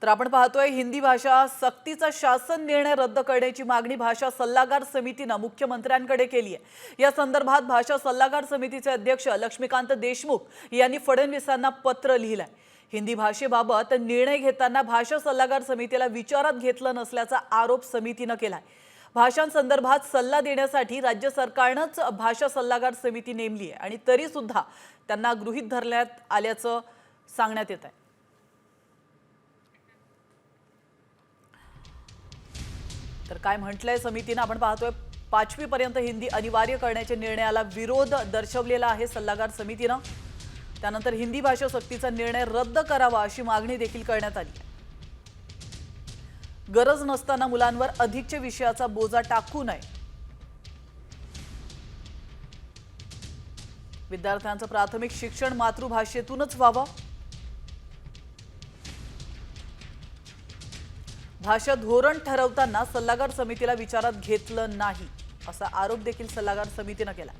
तर आपण पाहतोय हिंदी भाषा सक्तीचा शासन निर्णय रद्द करण्याची मागणी भाषा सल्लागार समितीने मुख्यमंत्र्यांकडे केली आहे। या संदर्भात भाषा सल्लागार समितीचे अध्यक्ष लक्ष्मीकांत देशमुख यांनी फडणवीसांना पत्र लिहिलंय। हिंदी भाषेबाबत निर्णय घेताना भाषा सल्लागार समितीला विचारात घेतलं नसल्याचा आरोप समितीने केलाय। भाषांसंदर्भात सल्ला देण्यासाठी राज्य सरकारनेच भाषा सल्लागार समिती नेमली आहे आणि तरी सुद्धा त्यांना गृहीत धरण्यात आल्याचं सांगण्यात येत आहे। तर काय म्हटलंय समितीने आपण पाहतोय 5वी पर्यंत हिंदी अनिवार्य करण्याच्या निर्णयाला विरोध दर्शवलेला आहे सल्लागार समितीने। त्यानंतर हिंदी भाषा सक्तीचा निर्णय रद्द करावा अशी मागणी देखील करण्यात आली आहे। गरज नसताना मुलांवर अधिकच्या विषयाचा बोजा टाकू नये, विद्यार्थ्यांचं प्राथमिक शिक्षण मातृभाषेतूनच व्हावं, भाषा धोरण ठरवताना सल्लागार समितीला विचारात घेतलं नाही असा आरोप देखील सल्लागार समितीने केला।